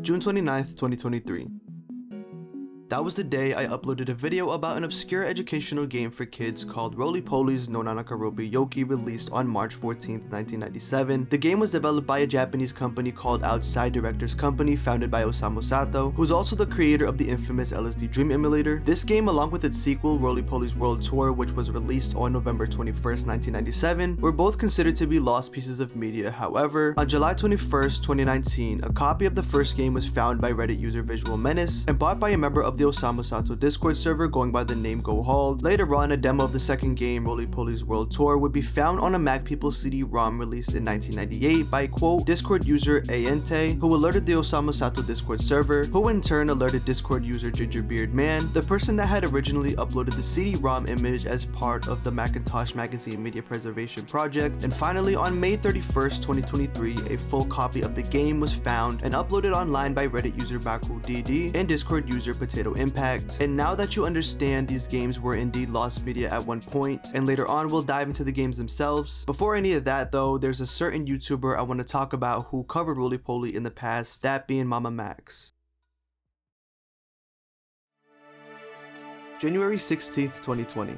June 29th, 2023. That was the day I uploaded a video about an obscure educational game for kids called Roly-Polys no Nanakarobi Yoki, released on March 14th, 1997. The game was developed by a Japanese company called Outside Directors Company, founded by Osamu Sato, who's also the creator of the infamous LSD Dream emulator. This game, along with its sequel, Roly-Polys World Tour, which was released on November 21st, 1997, were both considered to be lost pieces of media. However, on July 21st, 2019, a copy of the first game was found by Reddit user Visual Menace and bought by a member of the Osamu Sato Discord server going by the name Go Hauled. Later on, a demo of the second game, Roly-Polys World Tour, would be found on a Mac People CD-ROM released in 1998 by, quote, Discord user Aente, who alerted the Osamu Sato Discord server, who in turn alerted Discord user Gingerbeard Man, the person that had originally uploaded the CD-ROM image as part of the Macintosh Magazine Media Preservation Project. And finally, on May 31st, 2023, a full copy of the game was found and uploaded online by Reddit user BakuDD and Discord user Potato Impact. And now that you understand these games were indeed lost media at one point, and later on we'll dive into the games themselves. Before any of that though, there's a certain YouTuber I want to talk about who covered Roly-Poly in the past, that being Mama Max. January 16th, 2020.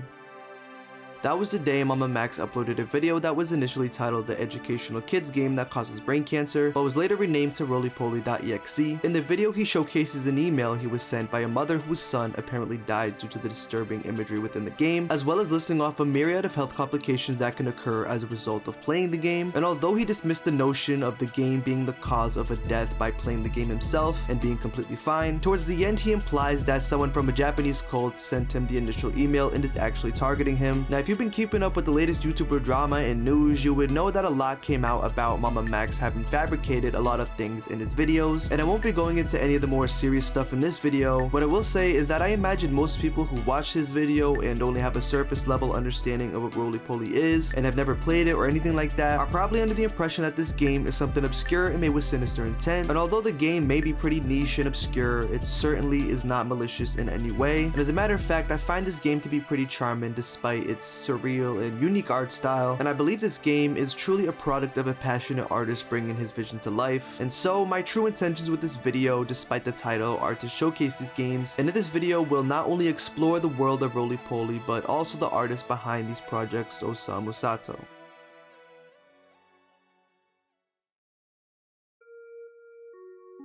That was the day Mama Max uploaded a video that was initially titled The Educational Kids Game That Causes Brain Cancer, but was later renamed to roly-poly.exe. In the video, he showcases an email he was sent by a mother whose son apparently died due to the disturbing imagery within the game, as well as listing off a myriad of health complications that can occur as a result of playing the game. And although he dismissed the notion of the game being the cause of a death by playing the game himself and being completely fine, towards the end he implies that someone from a Japanese cult sent him the initial email and is actually targeting him. Now, if you've been keeping up with the latest YouTuber drama and news, you would know that a lot came out about Mama Max having fabricated a lot of things in his videos, and I won't be going into any of the more serious stuff in this video. What I will say is that I imagine most people who watch his video and only have a surface level understanding of what Roly-Poly is and have never played it or anything like that are probably under the impression that this game is something obscure and made with sinister intent. And although the game may be pretty niche and obscure, it certainly is not malicious in any way. And as a matter of fact, I find this game to be pretty charming despite its surreal and unique art style, and I believe this game is truly a product of a passionate artist bringing his vision to life. And so my true intentions with this video, despite the title, are to showcase these games, and in this video we'll not only explore the world of Roly-Poly but also the artist behind these projects, Osamu Sato.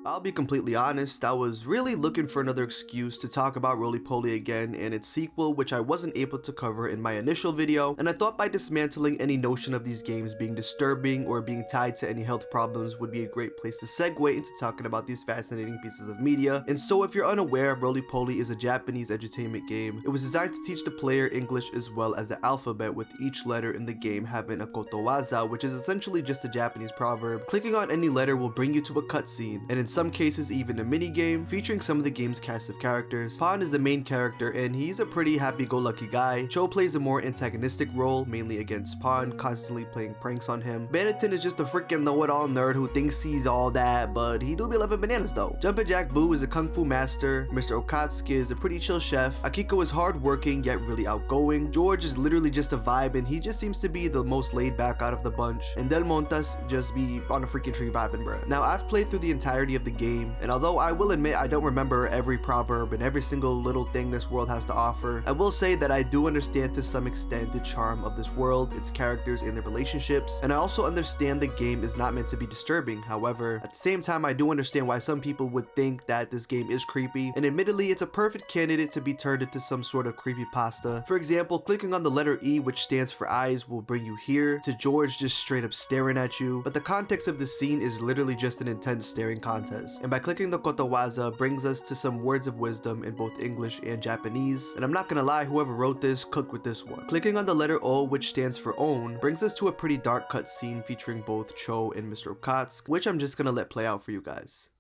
I'll be completely honest, I was really looking for another excuse to talk about Roly-Poly again and its sequel, which I wasn't able to cover in my initial video, and I thought by dismantling any notion of these games being disturbing or being tied to any health problems would be a great place to segue into talking about these fascinating pieces of media. And so if you're unaware, Roly-Poly is a Japanese edutainment game. It was designed to teach the player English as well as the alphabet, with each letter in the game having a kotowaza, which is essentially just a Japanese proverb. Clicking on any letter will bring you to a cutscene, and in some cases even a mini game featuring some of the game's cast of characters. Pon is the main character and he's a pretty happy-go-lucky guy. Cho plays a more antagonistic role, mainly against Pon, constantly playing pranks on him. Bannerton is just a freaking know-it-all nerd who thinks he's all that, but he do be loving bananas though. Jumpin' Jack Boo is a kung fu master. Mr. Okatsuki is a pretty chill chef. Akiko is hard-working yet really outgoing. George is literally just a vibe and he just seems to be the most laid back out of the bunch. And Del Montas just be on a freaking tree vibing, bruh. Now, I've played through the entirety of the game, and although I will admit I don't remember every proverb and every single little thing this world has to offer, I will say that I do understand to some extent the charm of this world, its characters and their relationships, and I also understand the game is not meant to be disturbing. However, at the same time, I do understand why some people would think that this game is creepy, and admittedly it's a perfect candidate to be turned into some sort of creepypasta. For example, clicking on the letter E, which stands for eyes, will bring you here to George just straight up staring at you, but the context of the scene is literally just an intense staring contest. And by clicking the kotowaza brings us to some words of wisdom in both English and Japanese, and I'm not gonna lie, whoever wrote this cooked with this one. Clicking on the letter O, which stands for own, brings us to a pretty dark cutscene featuring both Cho and Mr. Okatsuki, which I'm just gonna let play out for you guys.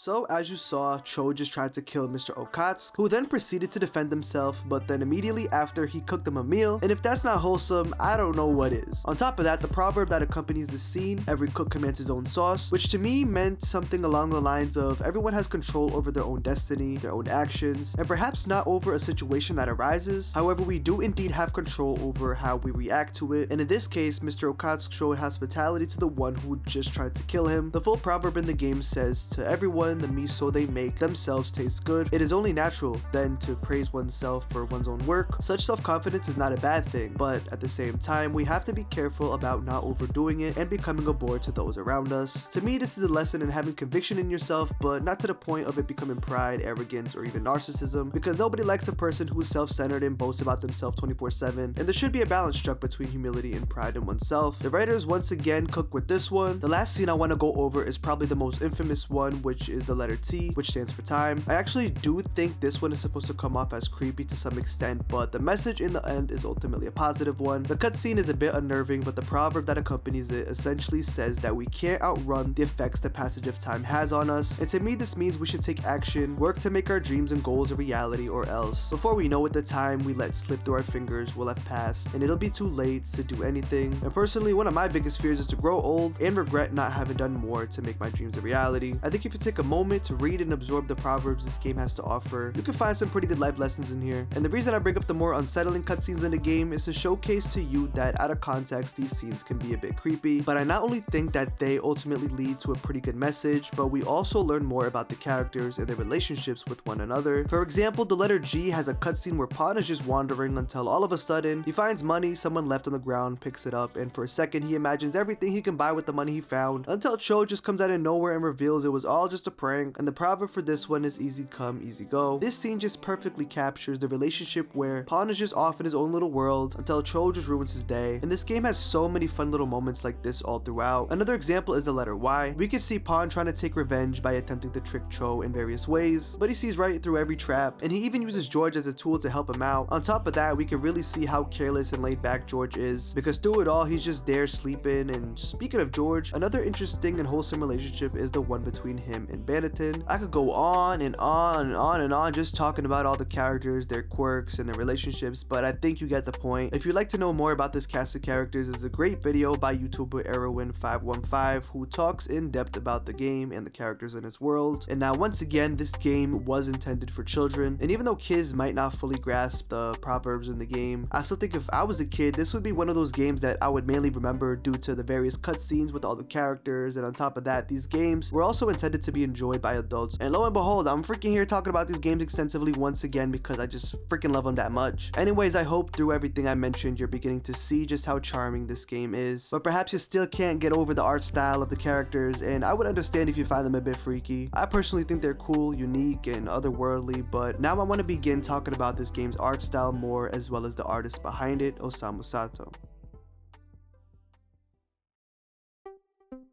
So as you saw, Cho just tried to kill Mr. Okatsuki, who then proceeded to defend himself, but then immediately after he cooked him a meal, and if that's not wholesome, I don't know what is. On top of that, the proverb that accompanies the scene, every cook commands his own sauce, which to me meant something along the lines of everyone has control over their own destiny, their own actions, and perhaps not over a situation that arises. However, we do indeed have control over how we react to it, and in this case, Mr. Okatsuki showed hospitality to the one who just tried to kill him. The full proverb in the game says, to everyone the miso they make themselves tastes good. It is only natural then to praise oneself for one's own work. Such self-confidence is not a bad thing, but at the same time, we have to be careful about not overdoing it and becoming a bore to those around us. To me, this is a lesson in having conviction in yourself, but not to the point of it becoming pride, arrogance, or even narcissism, because nobody likes a person who is self-centered and boasts about themselves 24/7, and there should be a balance struck between humility and pride in oneself. The writers once again cook with this one. The last scene I want to go over is probably the most infamous one, which is the letter T, which stands for time. I actually do think this one is supposed to come off as creepy to some extent, but the message in the end is ultimately a positive one. The cutscene is a bit unnerving, but the proverb that accompanies it essentially says that we can't outrun the effects the passage of time has on us, and to me this means we should take action, work to make our dreams and goals a reality, or else before we know it, the time we let slip through our fingers will have passed and it'll be too late to do anything. And personally, one of my biggest fears is to grow old and regret not having done more to make my dreams a reality. I think if you take a moment to read and absorb the proverbs this game has to offer, you can find some pretty good life lessons in here. And the reason I bring up the more unsettling cutscenes in the game is to showcase to you that out of context these scenes can be a bit creepy, but I not only think that they ultimately lead to a pretty good message, but we also learn more about the characters and their relationships with one another. For example, the letter G has a cutscene where Pawn is just wandering until all of a sudden he finds money someone left on the ground, picks it up, and for a second he imagines everything he can buy with the money he found, until Cho just comes out of nowhere and reveals it was all just a prank. And the proverb for this one is easy come, easy go. This scene just perfectly captures the relationship where Pawn is just off in his own little world until Cho just ruins his day. And this game has so many fun little moments like this all throughout. Another example is the letter Y. We could see Pawn trying to take revenge by attempting to trick Cho in various ways, but he sees right through every trap, and he even uses George as a tool to help him out. On top of that, we can really see how careless and laid back George is, because through it all he's just there sleeping. And speaking of George, another interesting and wholesome relationship is the one between him and Bannaton. I could go on and on and on and on just talking about all the characters, their quirks, and their relationships, but I think you get the point. If you'd like to know more about this cast of characters, there's a great video by YouTuber Erowin515 who talks in depth about the game and the characters in its world. And now once again, this game was intended for children, and even though kids might not fully grasp the proverbs in the game, I still think if I was a kid, this would be one of those games that I would mainly remember due to the various cutscenes with all the characters. And on top of that, these games were also intended to be enjoyed by adults, and lo and behold, I'm freaking here talking about these games extensively once again because I just freaking love them that much. Anyways, I hope through everything I mentioned you're beginning to see just how charming this game is, but perhaps you still can't get over the art style of the characters, and I would understand if you find them a bit freaky. I personally think they're cool, unique, and otherworldly, but now I want to begin talking about this game's art style more, as well as the artist behind it, Osamu Sato.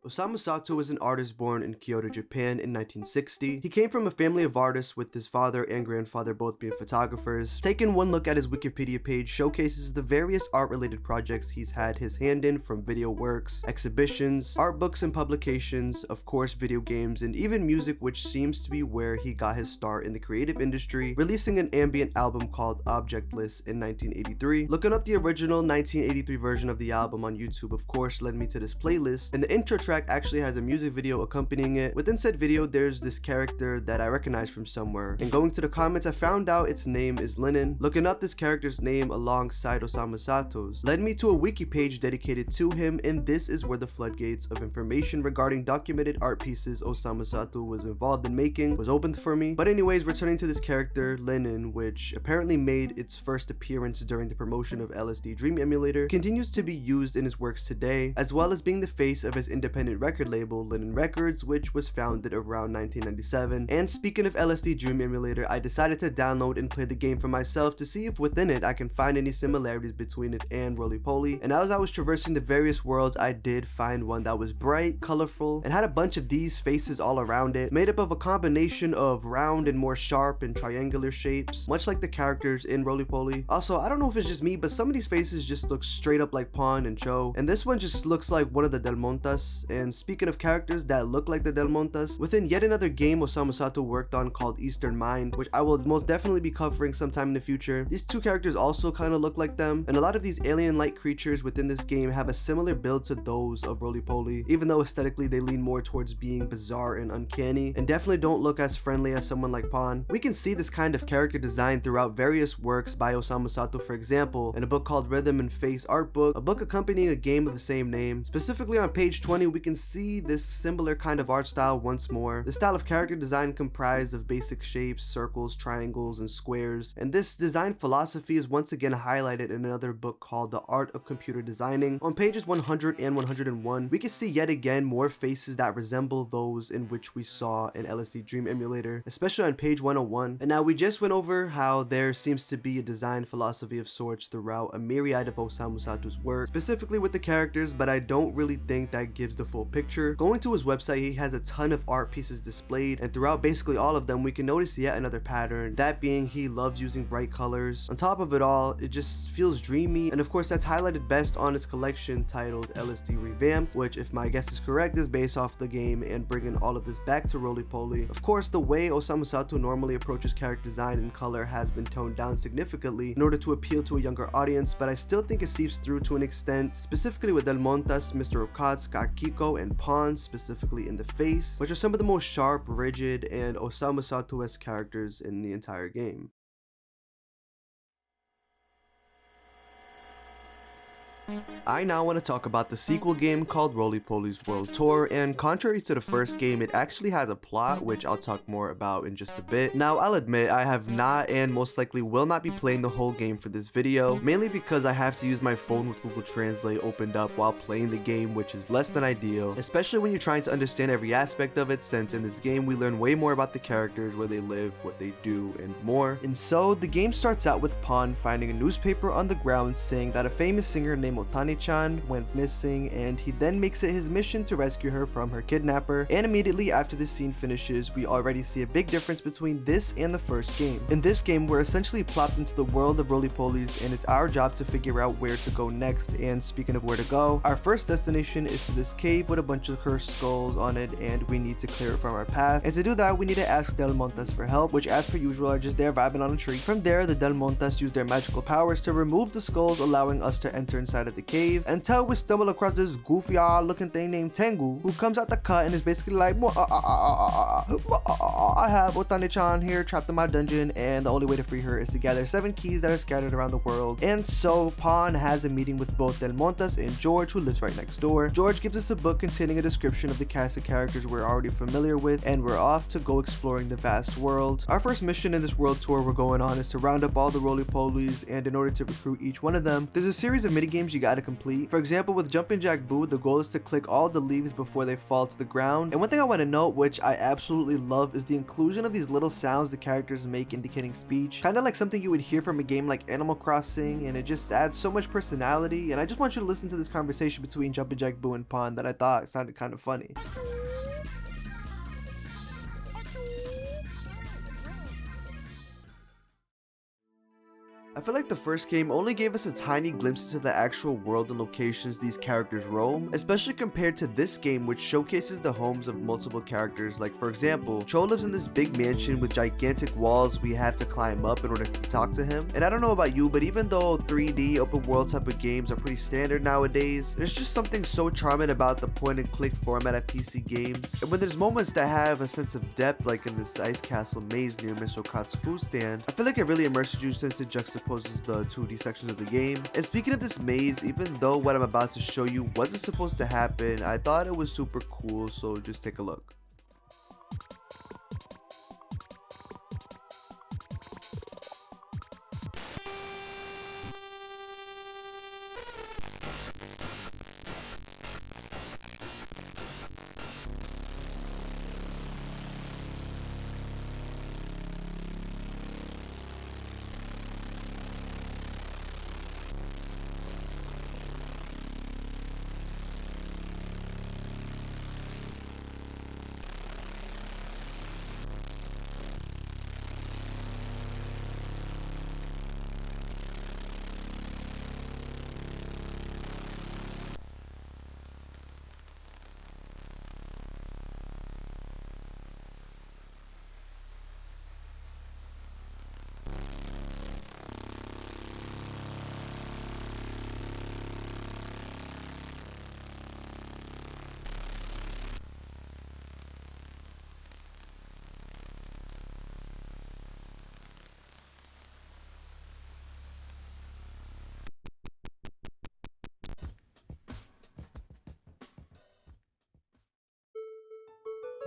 Osamu Sato is an artist born in Kyoto, Japan in 1960. He came from a family of artists with his father and grandfather both being photographers. Taking one look at his Wikipedia page showcases the various art-related projects he's had his hand in, from video works, exhibitions, art books and publications, of course video games, and even music, which seems to be where he got his start in the creative industry, releasing an ambient album called Objectless in 1983. Looking up the original 1983 version of the album on YouTube, of course, led me to this playlist, and the intro track actually has a music video accompanying it. Within said video, there's this character that I recognize from somewhere, and going to the comments, I found out its name is Lennon. Looking up this character's name alongside Osamu Sato's led me to a wiki page dedicated to him, and this is where the floodgates of information regarding documented art pieces Osamu Sato was involved in making was opened for me. But anyways, returning to this character, Lennon, which apparently made its first appearance during the promotion of LSD Dream Emulator, continues to be used in his works today, as well as being the face of his independent record label, Lennon Records, which was founded around 1997. And speaking of LSD Dream Emulator, I decided to download and play the game for myself to see if within it I can find any similarities between it and roly-poly. And as I was traversing the various worlds, I did find one that was bright, colorful, and had a bunch of these faces all around it, made up of a combination of round and more sharp and triangular shapes, much like the characters in roly-poly. Also, I don't know if it's just me, but some of these faces just look straight up like Pawn and Cho, and this one just looks like one of the Del Montas. And speaking of characters that look like the Del Montas, within yet another game Osamu Sato worked on called Eastern Mind, which I will most definitely be covering sometime in the future, these two characters also kind of look like them, and a lot of these alien-like creatures within this game have a similar build to those of roly-poly, even though aesthetically they lean more towards being bizarre and uncanny, and definitely don't look as friendly as someone like Pawn. We can see this kind of character design throughout various works by Osamu Sato, for example, in a book called Rhythm and Face Art Book, a book accompanying a game of the same name. Specifically on page 20, we can see this similar kind of art style once more. The style of character design comprised of basic shapes, circles, triangles, and squares, and this design philosophy is once again highlighted in another book called The Art of Computer Designing. On pages 100 and 101, we can see yet again more faces that resemble those in which we saw in LSD Dream Emulator, especially on page 101. And now we just went over how there seems to be a design philosophy of sorts throughout a myriad of Osamu Sato's work, specifically with the characters, but I don't really think that gives the full picture. Going to his website, he has a ton of art pieces displayed, and throughout basically all of them we can notice yet another pattern, that being he loves using bright colors. On top of it all, it just feels dreamy, and of course that's highlighted best on his collection titled LSD Revamped, which, if my guess is correct, is based off the game and bringing all of this back to roly-poly. Of course, the way Osamu Sato normally approaches character design and color has been toned down significantly in order to appeal to a younger audience, but I still think it seeps through to an extent, specifically with Del Montas, Mr. Okatsuka, Akiko, and Pawn, specifically in the face, which are some of the most sharp, rigid, and Osamu Sato-esque characters in the entire game. I now want to talk about the sequel game called Roly-Poly's World Tour, and contrary to the first game, it actually has a plot, which I'll talk more about in just a bit. Now, I'll admit, I have not and most likely will not be playing the whole game for this video, mainly because I have to use my phone with Google Translate opened up while playing the game, which is less than ideal, especially when you're trying to understand every aspect of it, since in this game we learn way more about the characters, where they live, what they do, and more. And so, the game starts out with Pawn finding a newspaper on the ground saying that a famous singer named Otani-chan went missing, and he then makes it his mission to rescue her from her kidnapper. And immediately after the scene finishes, we already see a big difference between this and the first game. In this game, we're essentially plopped into the world of roly-polies, and it's our job to figure out where to go next. And speaking of where to go, our first destination is to this cave with a bunch of cursed skulls on it, and we need to clear it from our path. And to do that, we need to ask Del Montas for help, which as per usual are just there vibing on a tree. From there, the Del Montas use their magical powers to remove the skulls, allowing us to enter inside of the cave, until we stumble across this goofy looking thing named Tengu, who comes out the cut and is basically like, I have Otani-chan here trapped in my dungeon, and the only way to free her is to gather 7 keys that are scattered around the world. And so Pawn has a meeting with both Del Montas and George, who lives right next door. George gives us a book containing a description of the cast of characters we're already familiar with, and we're off to go exploring the vast world. Our first mission in this world tour we're going on is to round up all the roly-polies, and in order to recruit each one of them, there's a series of minigames you gotta complete. For example, with Jumpin' Jack Boo, the goal is to click all the leaves before they fall to the ground. And one thing I want to note, which I absolutely love, is the inclusion of these little sounds the characters make indicating speech, kind of like something you would hear from a game like Animal Crossing, and it just adds so much personality. And I just want you to listen to this conversation between Jumpin' Jack Boo and Pawn that I thought sounded kind of funny. I feel like the first game only gave us a tiny glimpse into the actual world and locations these characters roam, especially compared to this game, which showcases the homes of multiple characters. Like, for example, Cho lives in this big mansion with gigantic walls we have to climb up in order to talk to him. And I don't know about you, but even though 3D open world type of games are pretty standard nowadays, there's just something so charming about the point and click format of PC games. And when there's moments that have a sense of depth, like in this ice castle maze near Miss Okatsu's food stand, I feel like it really immerses you since it juxtaposes the 2D sections of the game. And speaking of this maze, even though what I'm about to show you wasn't supposed to happen, I thought it was super cool, so just take a look.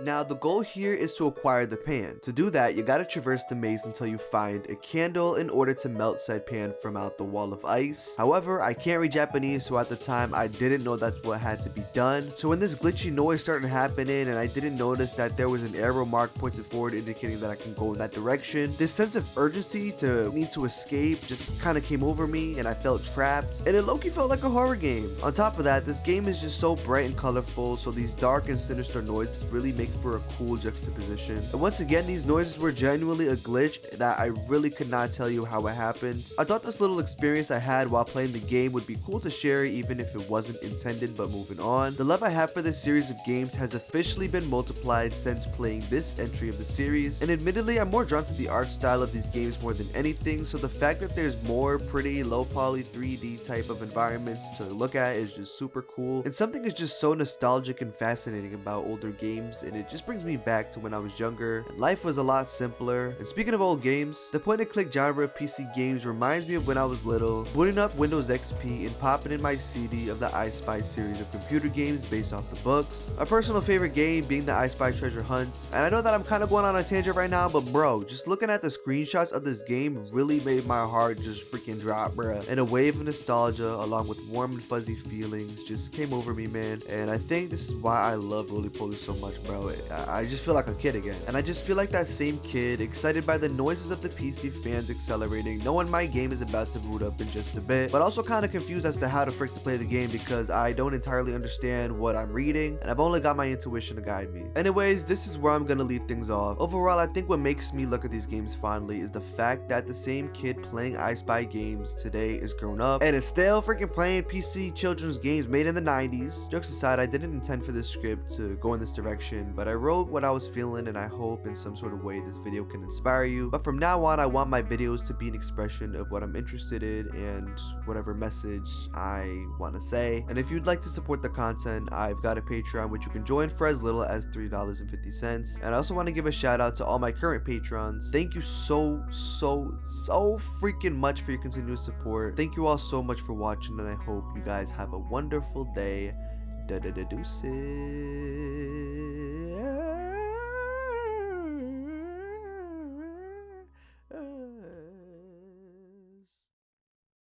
Now the goal here is to acquire the pan. To do that, you gotta traverse the maze until you find a candle in order to melt said pan from out the wall of ice. However, I can't read Japanese, so at the time I didn't know that's what had to be done. So when this glitchy noise started happening and I didn't notice that there was an arrow mark pointed forward indicating that I can go in that direction, this sense of urgency to need to escape just kind of came over me and I felt trapped, and it low-key felt like a horror game. On top of that, this game is just so bright and colorful, so these dark and sinister noises really make for a cool juxtaposition. And once again, these noises were genuinely a glitch that I really could not tell you how it happened. I thought this little experience I had while playing the game would be cool to share even if it wasn't intended, but moving on. The love I have for this series of games has officially been multiplied since playing this entry of the series, and admittedly I'm more drawn to the art style of these games more than anything, so the fact that there's more pretty low poly 3D type of environments to look at is just super cool, and something is just so nostalgic and fascinating about older games, and it just brings me back to when I was younger and life was a lot simpler. And speaking of old games, the point and click genre of PC games reminds me of when I was little, booting up Windows XP and popping in my CD of the I Spy series of computer games based off the books. My personal favorite game being the I Spy Treasure Hunt. And I know that I'm kind of going on a tangent right now, but bro, just looking at the screenshots of this game really made my heart just freaking drop, bruh. And a wave of nostalgia along with warm and fuzzy feelings just came over me, man. And I think this is why I love roly-polys so much, bro. I just feel like a kid again. And I just feel like that same kid, excited by the noises of the PC fans accelerating, knowing my game is about to boot up in just a bit, but also kind of confused as to how to frick to play the game because I don't entirely understand what I'm reading, and I've only got my intuition to guide me. Anyways, this is where I'm gonna leave things off. Overall, I think what makes me look at these games fondly is the fact that the same kid playing I Spy games today is grown up and is still freaking playing PC children's games made in the 90s. Jokes aside, I didn't intend for this script to go in this direction, but I wrote what I was feeling, and I hope in some sort of way this video can inspire you. But from now on, I want my videos to be an expression of what I'm interested in and whatever message I want to say. And if you'd like to support the content, I've got a Patreon which you can join for as little as $3.50. And I also want to give a shout out to all my current patrons. Thank you so freaking much for your continuous support. Thank you all so much for watching, and I hope you guys have a wonderful day. Deuces.